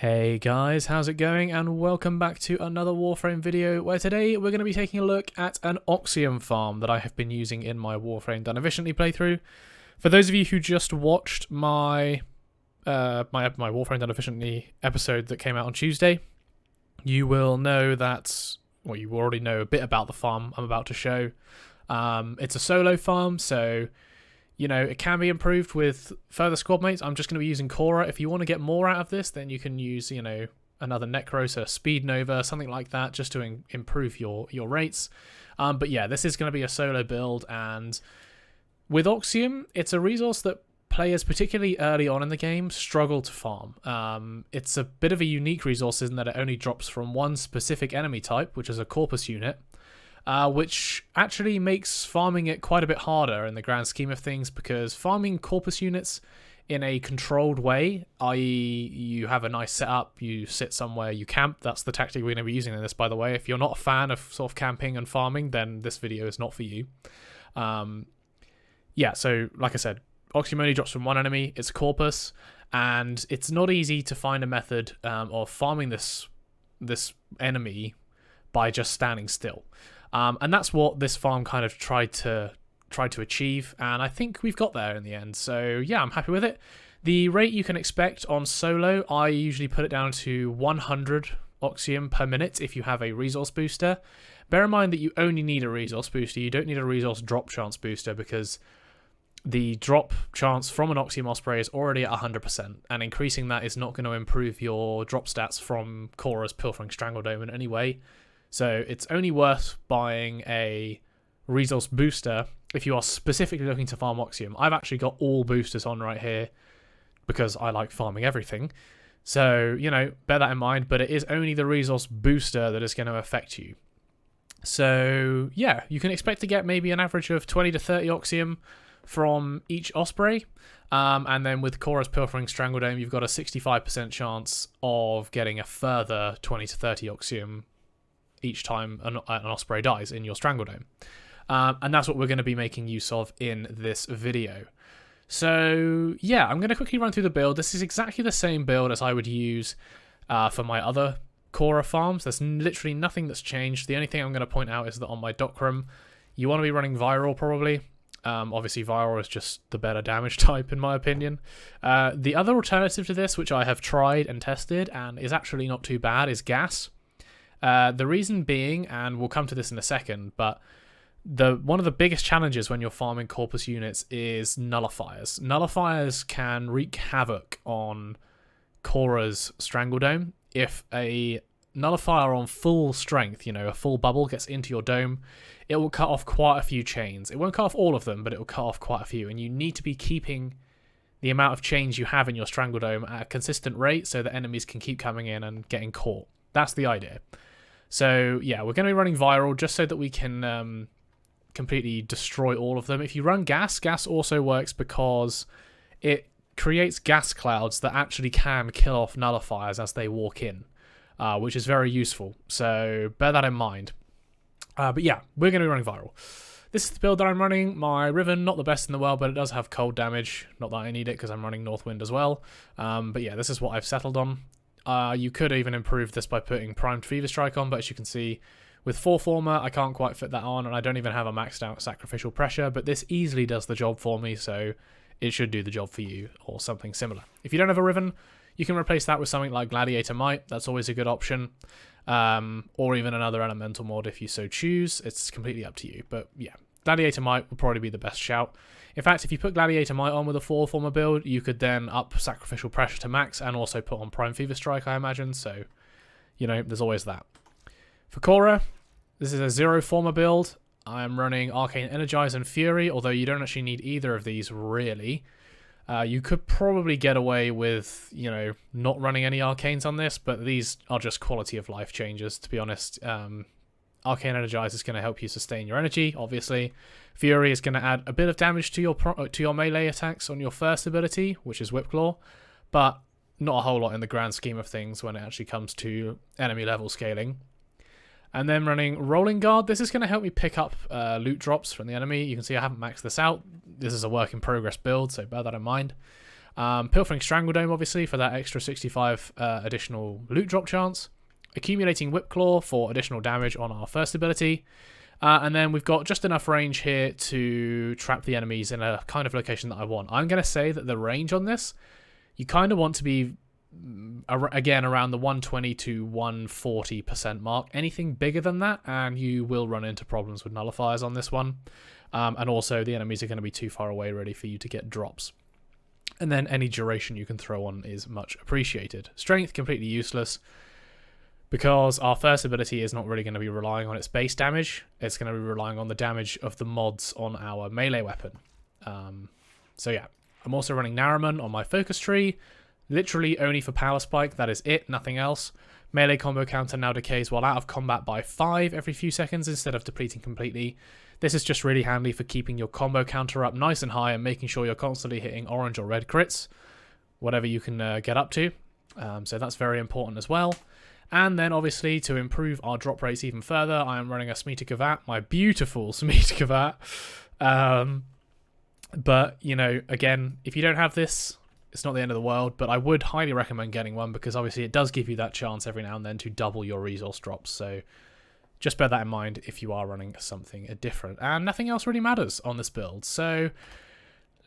Hey guys, how's it going? And welcome back to another Warframe video where today we're going to be taking a look at an Oxium farm that I have been using in my Warframe Done Efficiently playthrough. For those of you who just watched my Warframe Done Efficiently episode that came out on Tuesday, you will know that, well, you already know a bit about the farm I'm about to show. It's a solo farm, so you know, it can be improved with further squad mates. I'm just going to be using Cora. If you want to get more out of this, then you can use, you know, another Necros, a Speed Nova, something like that, just to improve your rates. But yeah, this is going to be a solo build, and with Oxium, it's a resource that players, particularly early on in the game, struggle to farm. It's a bit of a unique resource in that it only drops from one specific enemy type, which is a Corpus unit. Which actually makes farming it quite a bit harder in the grand scheme of things, because farming Corpus units in a controlled way, i.e. you have a nice setup, you sit somewhere, you camp. That's the tactic we're going to be using in this, by the way. If you're not a fan of sort of camping and farming, then this video is not for you. Yeah, so like I said, Oxium only drops from one enemy, it's Corpus, and it's not easy to find a method of farming this enemy by just standing still. And that's what this farm kind of tried to achieve, and I think we've got there in the end. So yeah, I'm happy with it. The rate you can expect on solo, I usually put it down to 100 Oxium per minute if you have a resource booster. Bear in mind that you only need a resource booster. You don't need a resource drop chance booster, because the drop chance from an Oxium Osprey is already at 100%, and increasing that is not going to improve your drop stats from Cora's Pilfering Strangledome in any way. So it's only worth buying a resource booster if you are specifically looking to farm Oxium. I've actually got all boosters on right here because I like farming everything. So, you know, bear that in mind, but it is only the resource booster that is going to affect you. So, yeah, you can expect to get maybe an average of 20 to 30 Oxium from each Osprey. And then with Cora's Pilfering Strangledome, you've got a 65% chance of getting a further 20 to 30 Oxium each time an Osprey dies in your Strangledome. And that's what we're going to be making use of in this video. So yeah, I'm going to quickly run through the build. This is exactly the same build as I would use for my other Cora farms. There's literally nothing that's changed. The only thing I'm going to point out is that on my Docrum, you want to be running Viral probably. Obviously Viral is just the better damage type in my opinion. The other alternative to this, which I have tried and tested and is actually not too bad, is Gas. The reason being, and we'll come to this in a second, but one of the biggest challenges when you're farming Corpus units is nullifiers. Nullifiers can wreak havoc on Cora's Strangledome. If a nullifier on full strength, you know, a full bubble gets into your dome, it will cut off quite a few chains. It won't cut off all of them, but it will cut off quite a few, and you need to be keeping the amount of chains you have in your Strangledome at a consistent rate so that enemies can keep coming in and getting caught. That's the idea. So yeah, we're going to be running Viral just so that we can completely destroy all of them. If you run Gas, Gas also works because it creates gas clouds that actually can kill off nullifiers as they walk in, which is very useful. So bear that in mind. But yeah, we're going to be running Viral. This is the build that I'm running. My Riven, not the best in the world, but it does have cold damage. Not that I need it because I'm running Northwind as well. But yeah, this is what I've settled on. You could even improve this by putting Primed Fever Strike on, but as you can see, with 4 Former, I can't quite fit that on, and I don't even have a maxed out Sacrificial Pressure, but this easily does the job for me, so it should do the job for you, or something similar. If you don't have a Riven, you can replace that with something like Gladiator Might. That's always a good option. Or even another Elemental mod if you so choose. It's completely up to you, but yeah, Gladiator Might would probably be the best shout. In fact, if you put Gladiator Might on with a 4 Former build, you could then up Sacrificial Pressure to max and also put on Prime Fever Strike, I imagine. So, you know, there's always that. For Cora, this is a 0 Former build. I'm running Arcane Energize and Fury, although you don't actually need either of these, really. You could probably get away with, you know, not running any Arcanes on this, but these are just quality of life changes, to be honest. Arcane Energize is going to help you sustain your energy, obviously. Fury is going to add a bit of damage to your melee attacks on your first ability, which is Whipclaw, but not a whole lot in the grand scheme of things when it actually comes to enemy level scaling. And then running Rolling Guard, this is going to help me pick up loot drops from the enemy. You can see I haven't maxed this out. This is a work in progress build, so bear that in mind. Pilfering Strangledome, obviously, for that extra 65 additional loot drop chance. Accumulating Whip Claw for additional damage on our first ability. And then we've got just enough range here to trap the enemies in a kind of location that I want. I'm going to say that the range on this, you kind of want to be, again, around the 120 to 140% mark. Anything bigger than that, and you will run into problems with nullifiers on this one. And also, the enemies are going to be too far away ready for you to get drops. And then any duration you can throw on is much appreciated. Strength, completely useless, because our first ability is not really going to be relying on its base damage. It's going to be relying on the damage of the mods on our melee weapon. So yeah, I'm also running Narrowman on my focus tree, literally only for power spike. That is it, nothing else. Melee combo counter now decays while out of combat by 5 every few seconds instead of depleting completely. This is just really handy for keeping your combo counter up nice and high and making sure you're constantly hitting orange or red crits, whatever you can get up to. So that's very important as well. And then, obviously, to improve our drop rates even further, I am running a Smeeta my beautiful Smeeta. But, you know, again, if you don't have this, it's not the end of the world, but I would highly recommend getting one because, obviously, it does give you that chance every now and then to double your resource drops. So just bear that in mind if you are running something different. And nothing else really matters on this build. So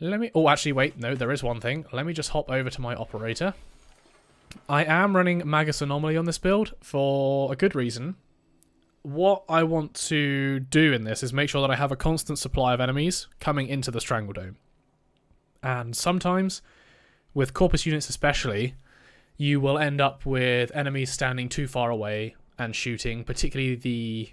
let me... Oh, actually, wait. No, there is one thing. Let me just hop over to my operator. I am running Magus Anomaly on this build for a good reason. What I want to do in this is make sure that I have a constant supply of enemies coming into the Strangledome. And sometimes, with Corpus units especially, you will end up with enemies standing too far away and shooting, particularly the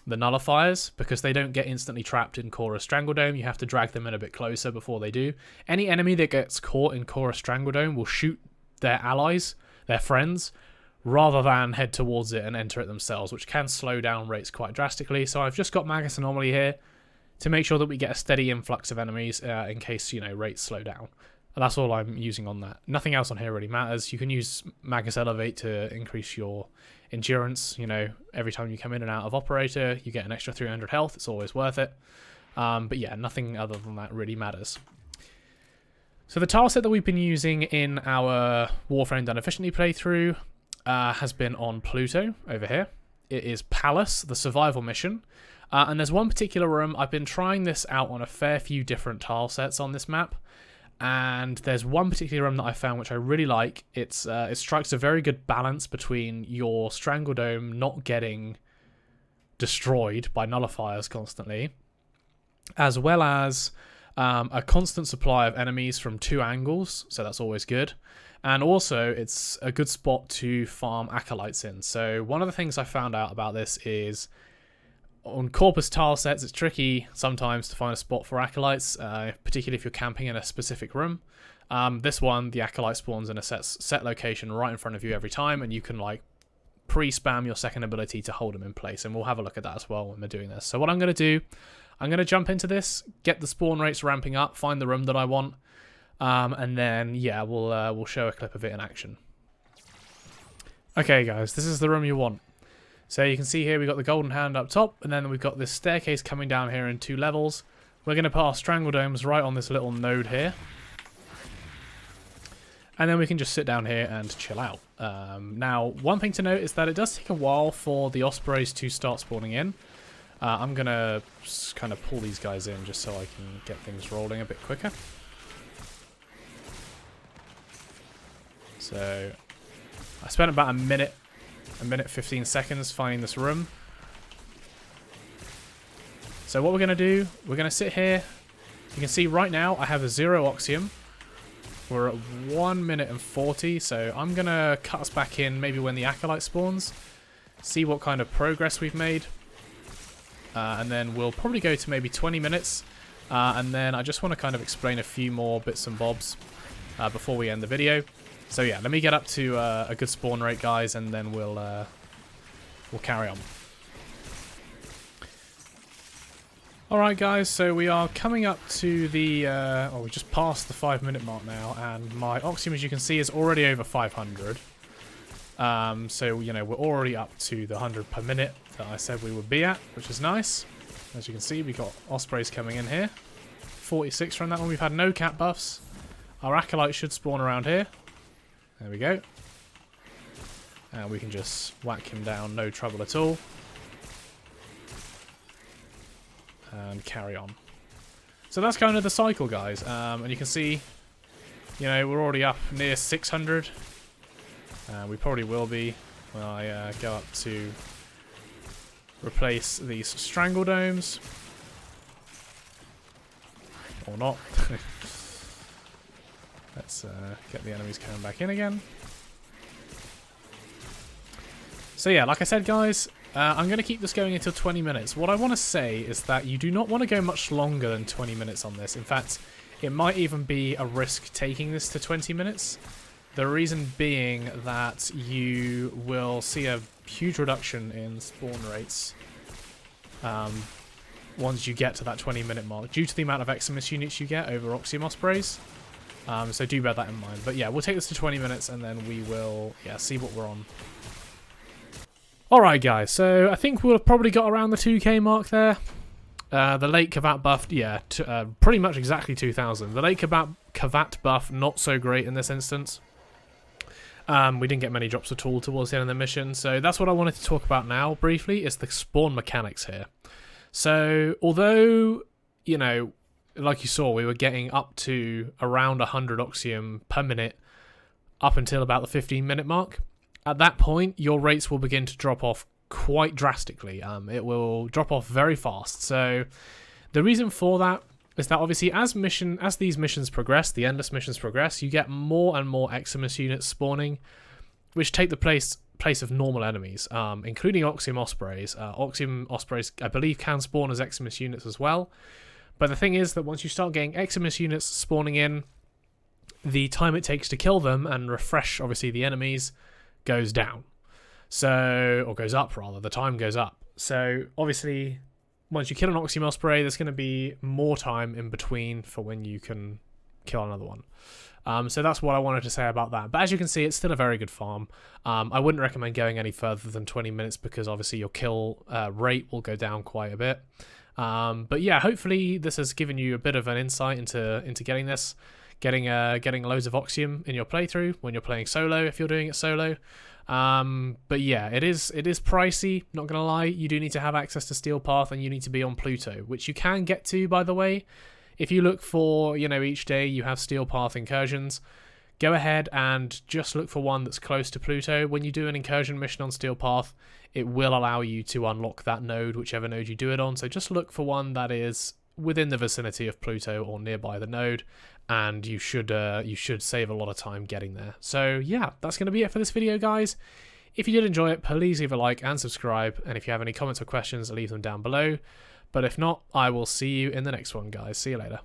nullifiers, because they don't get instantly trapped in Chorus Strangledome. You have to drag them in a bit closer before they do. Any enemy that gets caught in Chorus Strangledome will shoot their allies, their friends, rather than head towards it and enter it themselves, which can slow down rates quite drastically. So I've just got Magus Anomaly here to make sure that we get a steady influx of enemies in case, you know, rates slow down. And that's all I'm using on that. Nothing else on here really matters. You can use Magus Elevate to increase your endurance. You know, every time you come in and out of Operator, you get an extra 300 health. It's always worth it. But yeah, nothing other than that really matters. So the tile set that we've been using in our Warframe Done Efficiently playthrough has been on Pluto over here. It is Palace, the survival mission. And there's one particular room. I've been trying this out on a fair few different tile sets on this map. And there's one particular room that I found which I really like. It strikes a very good balance between your Strangledome not getting destroyed by nullifiers constantly, as well as a constant supply of enemies from 2 angles, so that's always good. And also, it's a good spot to farm acolytes in. So one of the things I found out about this is on Corpus tile sets, it's tricky sometimes to find a spot for acolytes, particularly if you're camping in a specific room. This one, the acolyte spawns in a set location right in front of you every time, and you can like pre-spam your second ability to hold them in place. And we'll have a look at that as well when we're doing this. So what I'm going to do, I'm going to jump into this, get the spawn rates ramping up, find the room that I want, and then, yeah, we'll show a clip of it in action. Okay, guys, this is the room you want. So you can see here we've got the golden hand up top, and then we've got this staircase coming down here in 2 levels. We're going to put our Strangledomes right on this little node here. And then we can just sit down here and chill out. Now, one thing to note is that it does take a while for the Ospreys to start spawning in. I'm going to kind of pull these guys in just so I can get things rolling a bit quicker. So, I spent about a minute 15 seconds finding this room. So what we're going to do, we're going to sit here. You can see right now I have a 0 Oxium. We're at 1 minute and 40, so I'm going to cut us back in maybe when the Acolyte spawns. See what kind of progress we've made. And then we'll probably go to maybe 20 minutes. And then I just want to kind of explain a few more bits and bobs before we end the video. So yeah, let me get up to a good spawn rate, guys, and then we'll carry on. Alright, guys, so we are coming up to the... we just passed the 5-minute mark now, and my Oxium, as you can see, is already over 500. So, you know, we're already up to the 100 per minute that I said we would be at, which is nice. As you can see, we've got Ospreys coming in here. 46 from that one. We've had no cap buffs. our acolyte should spawn around here. There we go. And we can just whack him down, no trouble at all. And carry on. So that's kind of the cycle, guys. And you can see, you know, we're already up near 600. We probably will be when I go up to replace these strangle domes. Or not. Let's get the enemies coming back in again. So yeah, like I said, guys, I'm going to keep this going until 20 minutes. What I want to say is that you do not want to go much longer than 20 minutes on this. In fact, it might even be a risk taking this to 20 minutes. The reason being that you will see a huge reduction in spawn rates once you get to that 20-minute mark, due to the amount of Eximus units you get over Oxium Ospreys. So do bear that in mind. But yeah, we'll take this to 20 minutes and then we will see what we're on. Alright guys, so I think we'll have probably got around the 2k mark there. The late Kavat buff, pretty much exactly 2,000. The late Kavat buff, not so great in this instance. We didn't get many drops at all towards the end of the mission, so that's what I wanted to talk about now briefly, is the spawn mechanics here. So, although, you know, like you saw, we were getting up to around 100 Oxium per minute up until about the 15-minute mark. At that point, your rates will begin to drop off quite drastically. It will drop off very fast. So the reason for that is that obviously as these missions progress, the endless missions progress, you get more and more Eximus units spawning, which take the place of normal enemies, including Oxium Ospreys. Oxium Ospreys, I believe, can spawn as Eximus units as well. But the thing is that once you start getting Eximus units spawning in, the time it takes to kill them and refresh, obviously, the enemies goes down. So, or goes up rather, the time goes up. So, obviously, once you kill an Oxium Osprey, there's going to be more time in between for when you can kill another one. So that's what I wanted to say about that. But as you can see, it's still a very good farm. I wouldn't recommend going any further than 20 minutes because obviously your kill rate will go down quite a bit. But yeah, hopefully this has given you a bit of an insight into getting this. Getting loads of Oxium in your playthrough when you're playing solo, if you're doing it solo. But yeah, it is pricey, not gonna lie. You do need to have access to Steel Path and you need to be on Pluto, which you can get to, by the way. If you look for, you know, each day you have Steel Path incursions, go ahead and just look for one that's close to Pluto. When you do an incursion mission on Steel Path, it will allow you to unlock that node, whichever node you do it on. So just look for one that is within the vicinity of Pluto or nearby the node, and you should save a lot of time getting there. So yeah, that's going to be it for this video, guys. If you did enjoy it, please leave a like and subscribe, and if you have any comments or questions, leave them down below. But if not, I will see you in the next one, guys. See you later.